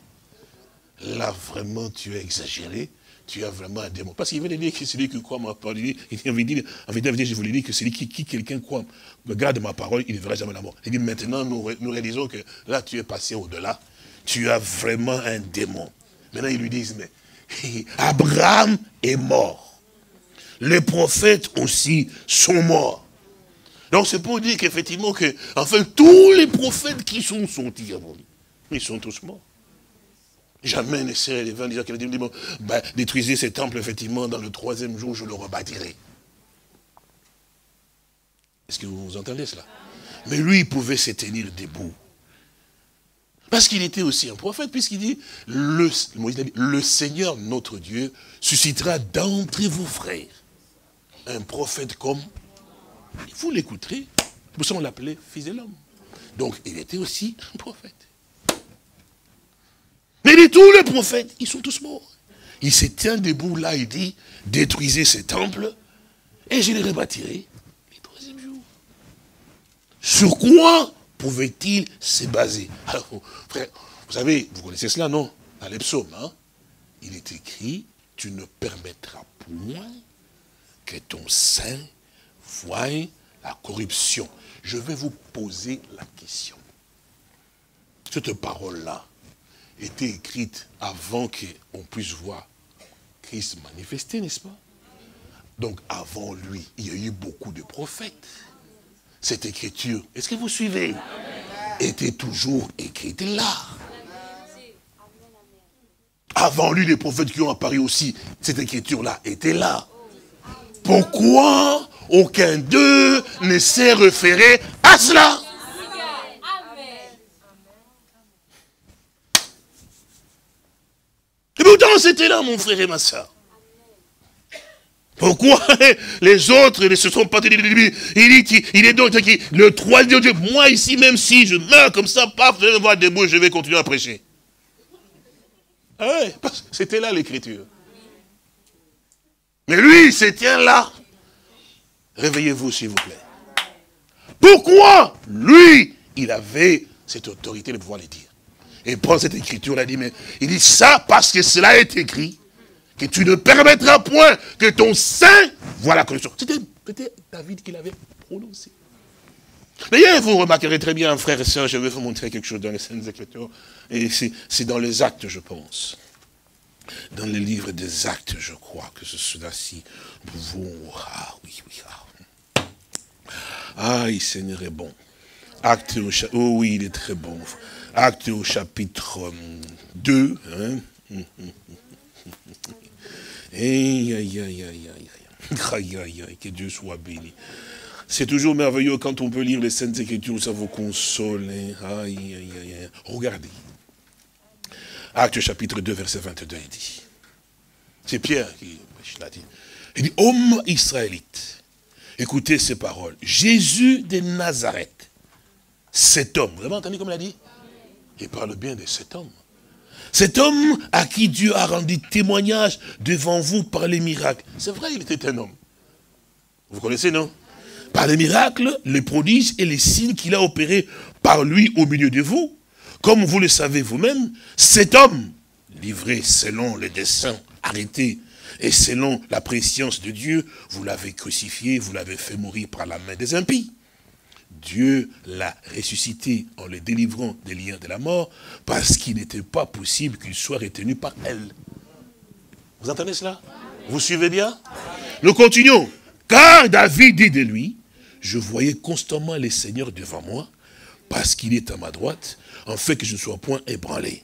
Là, vraiment, tu as exagéré. Tu as vraiment un démon. Parce qu'il veut dire que celui qui croit ma parole, il avait dit, je voulais dire que celui qui quelqu'un croit, garde ma parole, il ne verra jamais la mort. Il dit, maintenant, nous réalisons que là, tu es passé au-delà. Tu as vraiment un démon. Maintenant, ils lui disent, mais Abraham est mort. Les prophètes aussi sont morts. Donc, c'est pour dire qu'effectivement, enfin, tous les prophètes qui sont sortis avant lui, ils sont tous morts. Jamais ne serait les vins disant qu'il a dit, bon, détruisez ces temples, effectivement, dans le 3e jour, je le rebâtirai. Est-ce que vous entendez cela? Mais lui, il pouvait se tenir debout. Parce qu'il était aussi un prophète, puisqu'il dit, le Seigneur, notre Dieu, suscitera d'entre vos frères un prophète comme, vous l'écouterez, pour ça on l'appelait fils de l'homme. Donc, il était aussi un prophète. Mais de tous les prophètes, ils sont tous morts. Il se tient debout là, il dit, détruisez ces temples, et je les rebâtirai le 3e jour. Sur quoi pouvait-il se baser? Alors, frère, vous savez, vous connaissez cela, non? Dans les psaumes, hein? Il est écrit, tu ne permettras point que ton sein voie la corruption. Je vais vous poser la question. Cette parole-là était écrite avant qu'on puisse voir Christ manifesté, n'est-ce pas? Donc avant lui, il y a eu beaucoup de prophètes. Cette écriture, est-ce que vous suivez? Était toujours écrite là. Avant lui, les prophètes qui ont apparu aussi, cette écriture-là était là. Pourquoi aucun d'eux ne s'est référé à cela? Et pourtant, c'était là, mon frère et ma soeur. Pourquoi les autres ne se sont pas dit, il est donc le 3e Dieu. Moi ici, même si je meurs comme ça, paf, je vais me voir debout, je vais continuer à prêcher. Ah ouais, c'était là l'écriture. Mais lui, il se tient là. Réveillez-vous, s'il vous plaît. Pourquoi lui, il avait cette autorité de pouvoir le dire? Et prend cette écriture, il dit ça parce que cela est écrit, que tu ne permettras point que ton sein voie la corruption. C'était peut-être David qui l'avait prononcé. D'ailleurs, vous remarquerez très bien, frères et sœurs, je vais vous montrer quelque chose dans les Saintes Écritures. Et c'est dans les Actes, je pense. Dans les livres des Actes, je crois que cela-ci, ah oui, oui. Ah, le Seigneur est bon. Actes au chapitre, oh oui, il est très bon. Actes au chapitre 2. Hein? Aïe, aïe, aïe, aïe, aïe. Aïe, aïe, aïe, que Dieu soit béni. C'est toujours merveilleux quand on peut lire les Saintes Écritures, ça vous console. Hein? Aïe, aïe, aïe. Regardez. Actes chapitre 2, verset 22, il dit. C'est Pierre qui l'a dit. Il dit, homme israélite, écoutez ces paroles. Jésus de Nazareth, cet homme, vous avez entendu comme il a dit? Il parle bien de cet homme. Cet homme à qui Dieu a rendu témoignage devant vous par les miracles. C'est vrai, il était un homme. Vous connaissez, non? Par les miracles, les prodiges et les signes qu'il a opérés par lui au milieu de vous. Comme vous le savez vous-même, cet homme, livré selon les desseins arrêtés et selon la préscience de Dieu, vous l'avez crucifié, vous l'avez fait mourir par la main des impies. Dieu l'a ressuscité en le délivrant des liens de la mort, parce qu'il n'était pas possible qu'il soit retenu par elle. Vous entendez cela? Vous suivez bien? Nous continuons. Car David dit de lui, je voyais constamment le Seigneur devant moi, parce qu'il est à ma droite, en fait que je ne sois point ébranlé.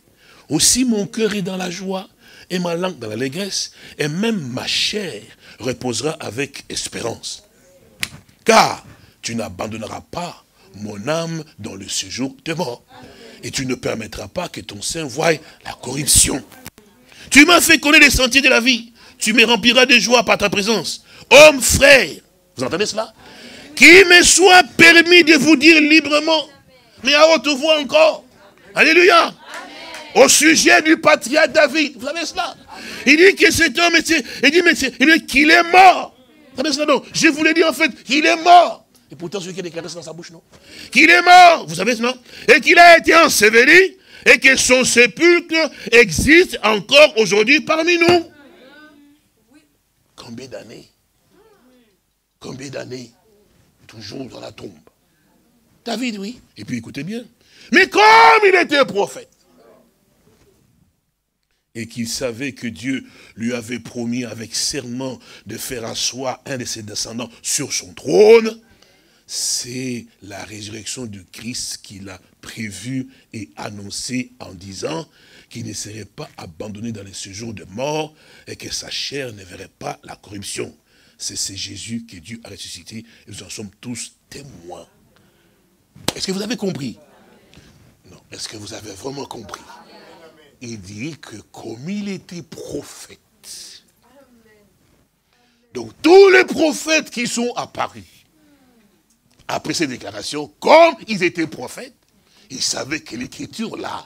Aussi mon cœur est dans la joie, et ma langue dans l'allégresse, et même ma chair reposera avec espérance. Car tu n'abandonneras pas mon âme dans le séjour des morts. Et tu ne permettras pas que ton sein voie la corruption. Tu m'as fait connaître les sentiers de la vie. Tu me rempliras de joie par ta présence. Homme, frère, vous entendez cela? Qu'il me soit permis de vous dire librement, mais à haute voix encore. Alléluia. Amen. Au sujet du patriarche David. Vous savez cela? Il dit que cet homme, il dit qu'il est mort. Non, je voulais dire en fait qu'il est mort. Et pourtant, celui qui a déclaré ça dans sa bouche, non? Qu'il est mort, vous savez, non? Et qu'il a été enseveli, et que son sépulcre existe encore aujourd'hui parmi nous. Combien d'années? Combien d'années? Toujours dans la tombe. David, oui. Et puis écoutez bien. Mais comme il était prophète, et qu'il savait que Dieu lui avait promis avec serment de faire asseoir un de ses descendants sur son trône, c'est la résurrection du Christ qu'il a prévue et annoncée en disant qu'il ne serait pas abandonné dans les séjours de mort et que sa chair ne verrait pas la corruption. C'est Jésus que Dieu a ressuscité et nous en sommes tous témoins. Est-ce que vous avez compris? Non. Est-ce que vous avez vraiment compris? Il dit que comme il était prophète, donc tous les prophètes qui sont apparus, après ces déclarations, comme ils étaient prophètes, ils savaient que l'écriture là,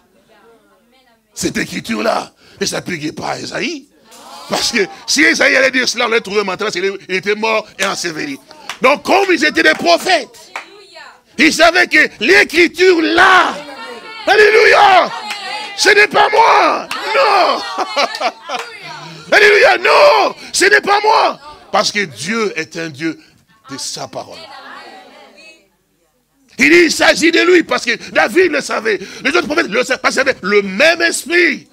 cette écriture là, ne s'appliquait pas à Esaïe. Parce que si Esaïe allait dire cela, on allait trouver maintenant qu'il était mort et enseveli. Donc comme ils étaient des prophètes, ils savaient que l'écriture là, alléluia, ce n'est pas moi, non. Alléluia, non, ce n'est pas moi. Parce que Dieu est un Dieu de sa parole. Il dit, il s'agit de lui, parce que David le savait. Les autres prophètes le savaient, parce qu'ils avaient le même esprit.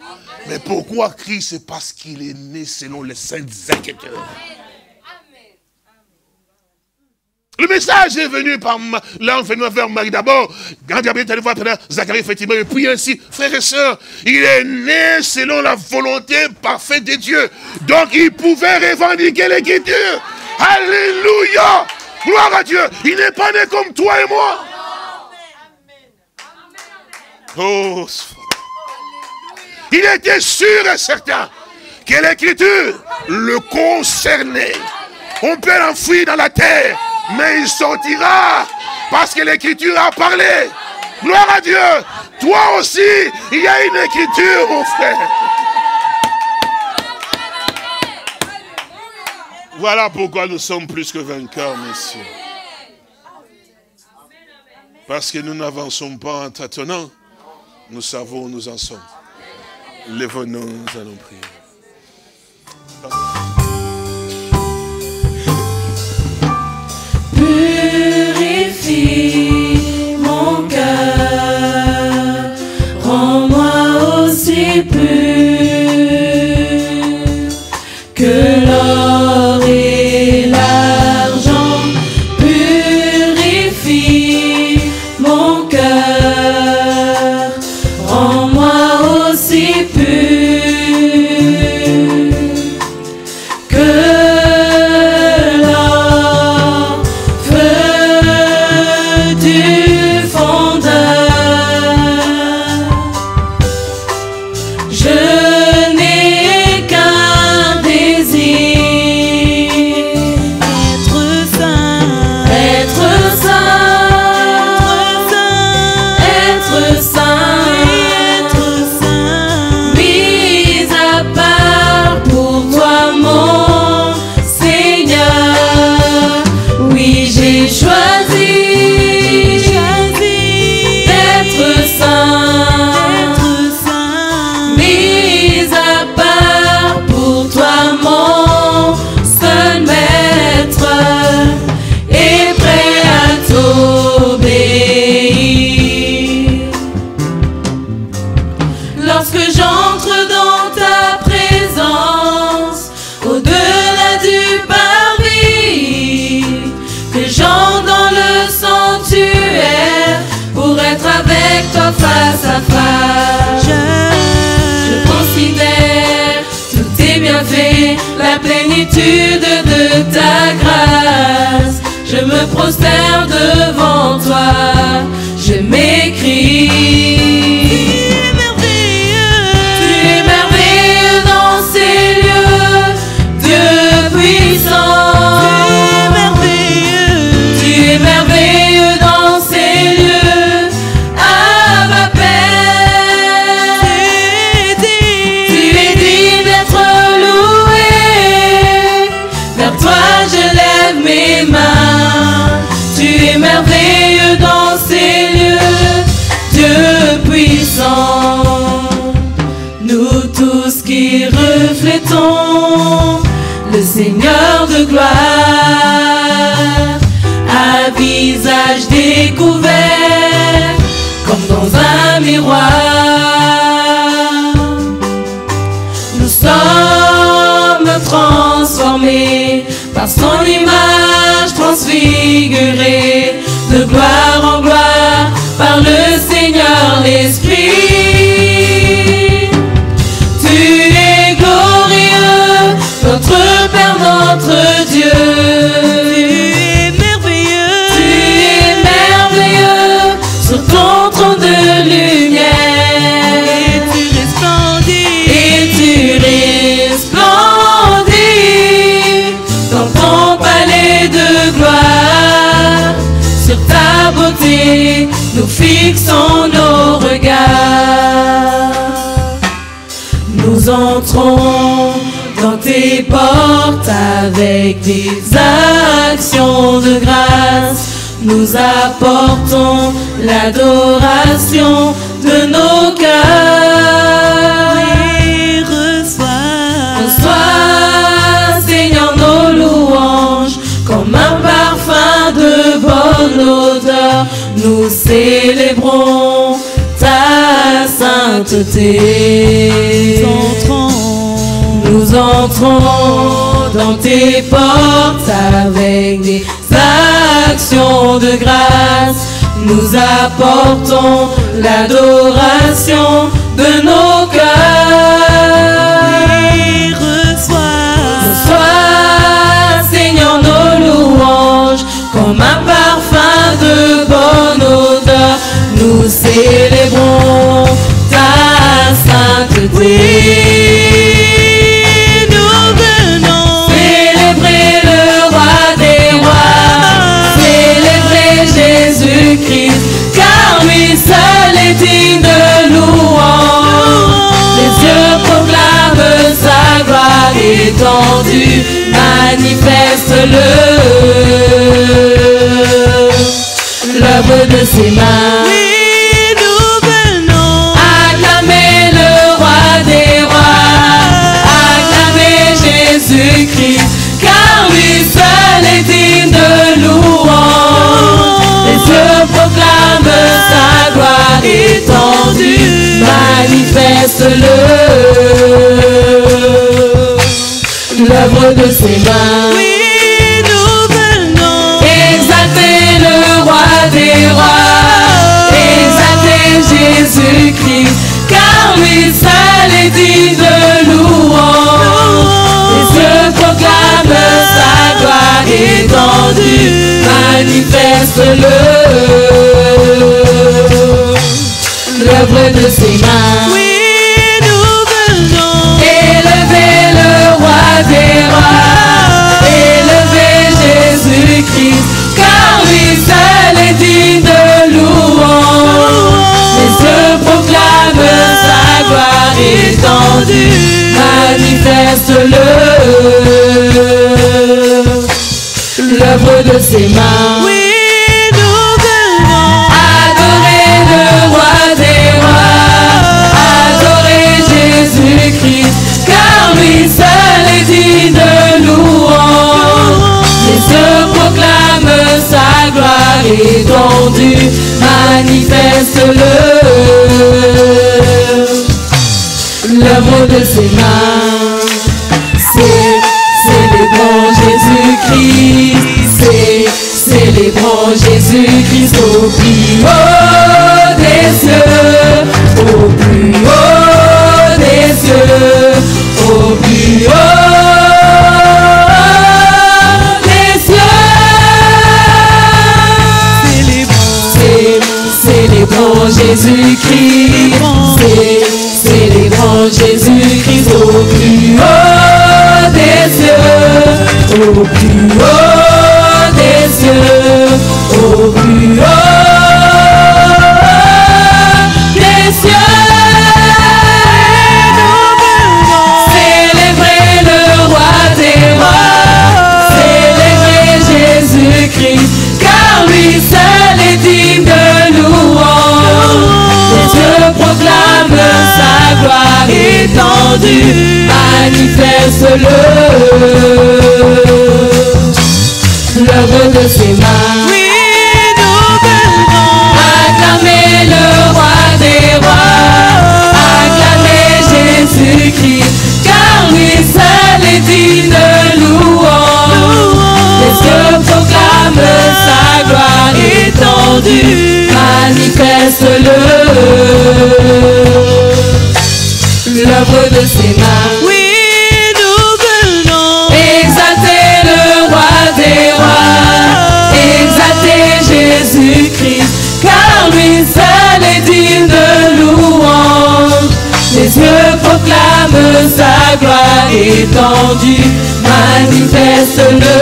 Mais pourquoi Christ? C'est parce qu'il est né selon les saintes Écritures. Le message est venu par l'ange venu vers Marie d'abord. Quand Gabriel est allé voir Zacharie, effectivement, et puis ainsi, frères et sœurs, il est né selon la volonté parfaite de Dieu. Donc il pouvait revendiquer l'écriture. Alléluia! Gloire à Dieu. Il n'est pas né comme toi et moi. Oh, il était sûr et certain que l'écriture le concernait. On peut l'enfouir dans la terre, mais il sortira parce que l'écriture a parlé. Gloire à Dieu. Toi aussi, il y a une écriture, mon frère. Voilà pourquoi nous sommes plus que vainqueurs, messieurs. Parce que nous n'avançons pas en tâtonnant. Nous savons où nous en sommes. Lève-nous, nous allons prier. Purifie mon cœur, rends-moi aussi pur que l'or et l'argent. Purifie mon cœur, rends-moi aussi pur que face à face. Je considère tous tes bienfaits, la plénitude de ta grâce. Je me prosterne devant toi, je m'écris. Tu es merveilleux dans ces lieux, Dieu puissant. Tu es merveilleux dans ces lieux. Je Seigneur de gloire, à visage découvert, comme dans un miroir. Nous sommes transformés par son image transfigurée, de gloire en gloire, par le Seigneur l'Esprit. Tu es glorieux, notre Père, notre Dieu. Tu es merveilleux sur ton trône de lumière. Et tu resplendis dans ton palais de gloire. Sur ta beauté, nous fixons nos regards. Nous entrons dans tes portes avec des actions de grâce. Nous apportons l'adoration de nos cœurs. Et reçois, Seigneur, nos louanges comme un parfum de bonne odeur. Nous célébrons ta sainteté. Nous entrons dans tes portes avec des actions de grâce. Nous apportons l'adoration de nos cœurs. Et reçois, Seigneur, nos louanges comme un parfum de bonne odeur. Nous célébrons ta sainteté. Jésus-Christ, car lui seul est digne de louange. Les yeux proclament sa gloire étendue, manifeste-le. L'œuvre de ses mains. Oui, nous venons acclamer le roi des rois, acclamer Jésus-Christ, car lui seul est digne de louange. Je proclame sa gloire étendue, manifeste-le. L'œuvre de ses mains. Oui, nous venons exalter le roi des rois, exalter Jésus-Christ, car lui seul est digne de louange. Et je proclame sa gloire étendue, manifeste-le. L'œuvre de ses mains. Oui, nous venons élever le roi des rois, élever Jésus-Christ, car lui seul est digne de louange. Les yeux proclament sa gloire étendue, manifeste-le. L'œuvre de ses mains. Oui, nous venons adorer le roi des rois, adorer Jésus-Christ, car lui seul est digne de louange. Les yeux proclament sa gloire étendue, manifeste-le. L'œuvre de ses mains. Célébrons Jésus-Christ, célébrons Jésus-Christ au plus haut des cieux, au plus haut des cieux, au plus haut des cieux. Célébrons Jésus-Christ, célébrons Jésus-Christ au plus haut des cieux, au plus haut des cieux, au plus haut des cieux. Célébrer le roi des rois, célébrer Jésus-Christ, car lui seul est digne de louange. Les yeux proclament sa gloire étendue, manifeste-le. de ses mains. Oui, nous venons Acclamer le roi des rois, acclamer Jésus-Christ, car lui seul est digne de louange. Les cieux proclament sa gloire étendue, manifeste-le, l'œuvre de ses mains. Oui, nous venons Exalter le roi des rois, exalter Jésus-Christ, car lui seul est digne de louange. Les cieux proclament sa gloire étendue, manifeste-le,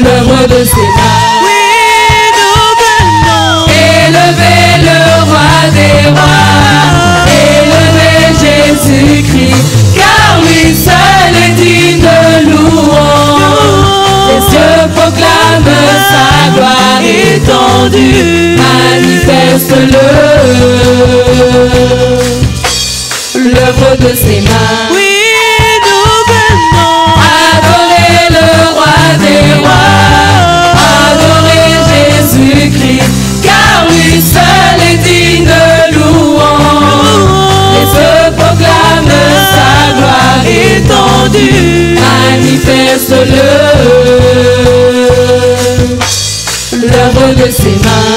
l'œuvre de ses mains. Oui, nous venons Élevez le roi des rois, élevez Jésus-Christ, car lui seul est digne de louange. Les cieux proclament sa gloire étendue, manifeste-le, l'œuvre de ses mains. Oui, nous venons Adorez le roi des rois, adorez Jésus-Christ, car lui seul est digne de louange. Les cieux proclament sa gloire étendue, manifeste-le, l'œuvre de ses mains.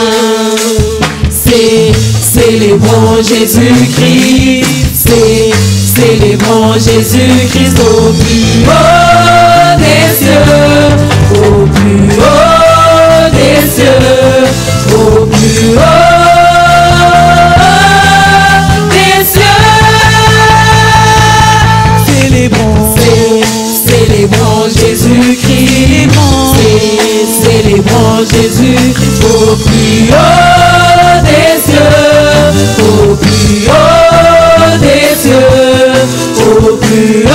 Célébrons Jésus-Christ, célébrons Jésus-Christ au plus haut des cieux, au plus haut des cieux, au plus haut des cieux. Célébrons Jésus-Christ, célébrons Jésus au plus haut des cieux, au plus haut des cieux, au plus